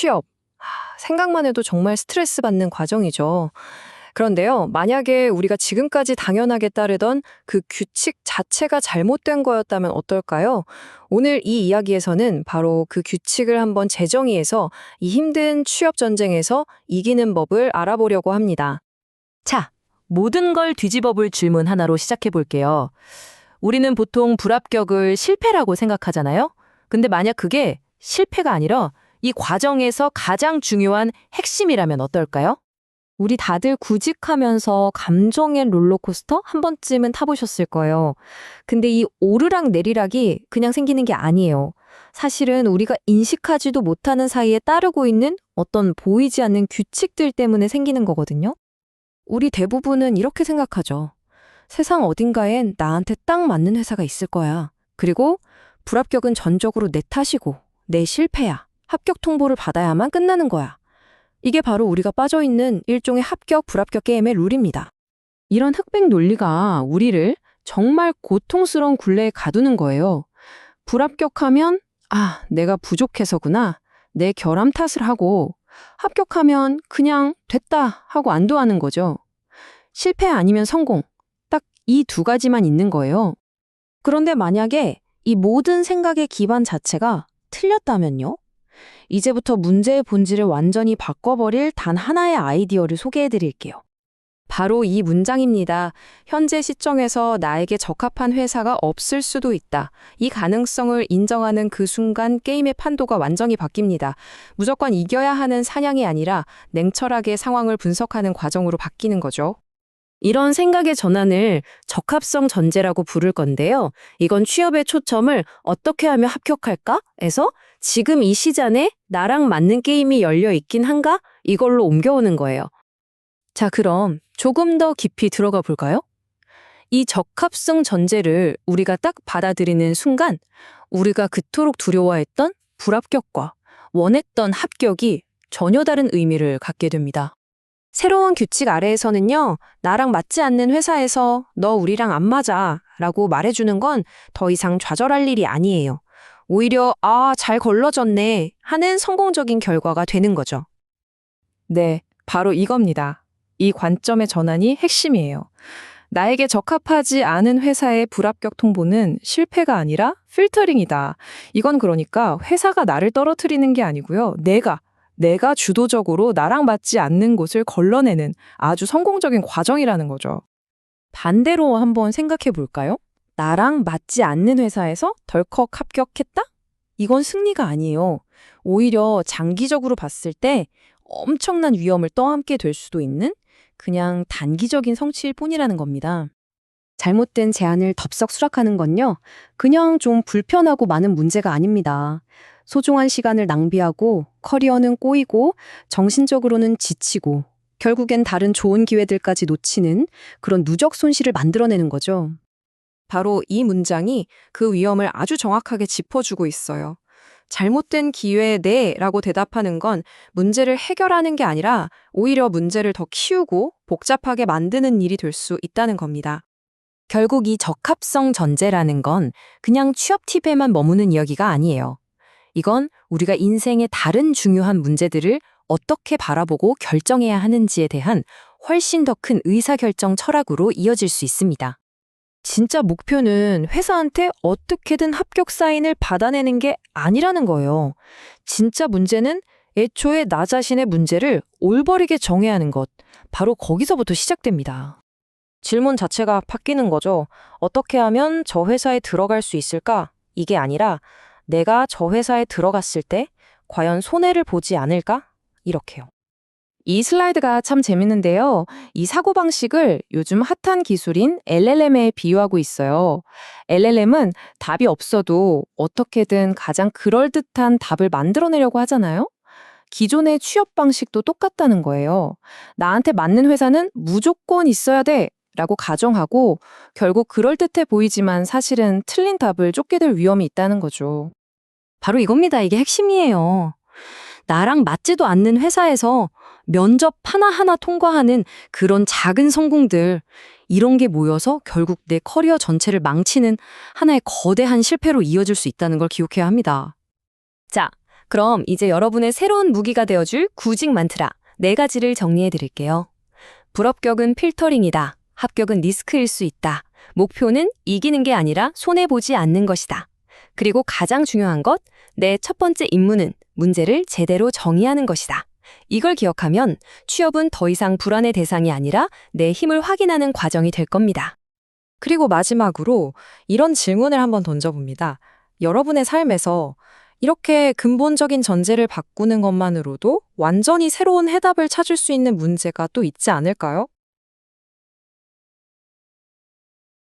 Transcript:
취업. 생각만 해도 정말 스트레스 받는 과정이죠. 그런데요, 만약에 우리가 지금까지 당연하게 따르던 그 규칙 자체가 잘못된 거였다면 어떨까요? 오늘 이 이야기에서는 바로 그 규칙을 한번 재정의해서 이 힘든 취업 전쟁에서 이기는 법을 알아보려고 합니다. 자, 모든 걸 뒤집어 볼 질문 하나로 시작해 볼게요. 우리는 보통 불합격을 실패라고 생각하잖아요? 근데 만약 그게 실패가 아니라 이 과정에서 가장 중요한 핵심이라면 어떨까요? 우리 다들 구직하면서 감정의 롤러코스터 한 번쯤은 타보셨을 거예요. 근데 이 오르락 내리락이 그냥 생기는 게 아니에요. 사실은 우리가 인식하지도 못하는 사이에 따르고 있는 어떤 보이지 않는 규칙들 때문에 생기는 거거든요. 우리 대부분은 이렇게 생각하죠. 세상 어딘가엔 나한테 딱 맞는 회사가 있을 거야. 그리고 불합격은 전적으로 내 탓이고 내 실패야. 합격 통보를 받아야만 끝나는 거야. 이게 바로 우리가 빠져있는 일종의 합격, 불합격 게임의 룰입니다. 이런 흑백 논리가 우리를 정말 고통스러운 굴레에 가두는 거예요. 불합격하면 내가 부족해서구나. 내 결함 탓을 하고 합격하면 그냥 됐다 하고 안도하는 거죠. 실패 아니면 성공. 딱 이 두 가지만 있는 거예요. 그런데 만약에 이 모든 생각의 기반 자체가 틀렸다면요? 이제부터 문제의 본질을 완전히 바꿔버릴 단 하나의 아이디어를 소개해드릴게요. 바로 이 문장입니다. 현재 시점에서 나에게 적합한 회사가 없을 수도 있다. 이 가능성을 인정하는 그 순간 게임의 판도가 완전히 바뀝니다. 무조건 이겨야 하는 사냥이 아니라 냉철하게 상황을 분석하는 과정으로 바뀌는 거죠. 이런 생각의 전환을 적합성 전제라고 부를 건데요. 이건 취업의 초점을 어떻게 하면 합격할까?에서 지금 이 시간에 나랑 맞는 게임이 열려 있긴 한가? 이걸로 옮겨오는 거예요. 자, 그럼 조금 더 깊이 들어가 볼까요? 이 적합성 전제를 우리가 딱 받아들이는 순간 우리가 그토록 두려워했던 불합격과 원했던 합격이 전혀 다른 의미를 갖게 됩니다. 새로운 규칙 아래에서는요, 나랑 맞지 않는 회사에서 너 우리랑 안 맞아 라고 말해주는 건 더 이상 좌절할 일이 아니에요. 오히려 잘 걸러졌네 하는 성공적인 결과가 되는 거죠. 네, 바로 이겁니다. 이 관점의 전환이 핵심이에요. 나에게 적합하지 않은 회사의 불합격 통보는 실패가 아니라 필터링이다. 이건 그러니까 회사가 나를 떨어뜨리는 게 아니고요. 내가 주도적으로 나랑 맞지 않는 곳을 걸러내는 아주 성공적인 과정이라는 거죠. 반대로 한번 생각해 볼까요? 나랑 맞지 않는 회사에서 덜컥 합격했다? 이건 승리가 아니에요. 오히려 장기적으로 봤을 때 엄청난 위험을 떠안게 될 수도 있는 그냥 단기적인 성취일 뿐이라는 겁니다. 잘못된 제안을 덥석 수락하는 건요, 그냥 좀 불편하고 많은 문제가 아닙니다. 소중한 시간을 낭비하고 커리어는 꼬이고 정신적으로는 지치고 결국엔 다른 좋은 기회들까지 놓치는 그런 누적 손실을 만들어내는 거죠. 바로 이 문장이 그 위험을 아주 정확하게 짚어주고 있어요. 잘못된 기회에 네 라고 대답하는 건 문제를 해결하는 게 아니라 오히려 문제를 더 키우고 복잡하게 만드는 일이 될 수 있다는 겁니다. 결국 이 적합성 전제라는 건 그냥 취업 팁에만 머무는 이야기가 아니에요. 이건 우리가 인생의 다른 중요한 문제들을 어떻게 바라보고 결정해야 하는지에 대한 훨씬 더 큰 의사결정 철학으로 이어질 수 있습니다. 진짜 목표는 회사한테 어떻게든 합격 사인을 받아내는 게 아니라는 거예요. 진짜 문제는 애초에 나 자신의 문제를 올바르게 정해야 하는 것, 바로 거기서부터 시작됩니다. 질문 자체가 바뀌는 거죠. 어떻게 하면 저 회사에 들어갈 수 있을까? 이게 아니라 내가 저 회사에 들어갔을 때 과연 손해를 보지 않을까? 이렇게요. 이 슬라이드가 참 재밌는데요. 이 사고방식을 요즘 핫한 기술인 LLM에 비유하고 있어요. LLM은 답이 없어도 어떻게든 가장 그럴듯한 답을 만들어내려고 하잖아요. 기존의 취업 방식도 똑같다는 거예요. 나한테 맞는 회사는 무조건 있어야 돼 라고 가정하고 결국 그럴듯해 보이지만 사실은 틀린 답을 쫓게 될 위험이 있다는 거죠. 바로 이겁니다. 이게 핵심이에요. 나랑 맞지도 않는 회사에서 면접 하나하나 통과하는 그런 작은 성공들, 이런 게 모여서 결국 내 커리어 전체를 망치는 하나의 거대한 실패로 이어질 수 있다는 걸 기억해야 합니다. 자, 그럼 이제 여러분의 새로운 무기가 되어줄 구직 만트라 4가지를 정리해 드릴게요. 불합격은 필터링이다. 합격은 리스크일 수 있다. 목표는 이기는 게 아니라 손해보지 않는 것이다. 그리고 가장 중요한 것, 내 첫 번째 임무는 문제를 제대로 정의하는 것이다. 이걸 기억하면 취업은 더 이상 불안의 대상이 아니라 내 힘을 확인하는 과정이 될 겁니다. 그리고 마지막으로 이런 질문을 한번 던져봅니다. 여러분의 삶에서 이렇게 근본적인 전제를 바꾸는 것만으로도 완전히 새로운 해답을 찾을 수 있는 문제가 또 있지 않을까요?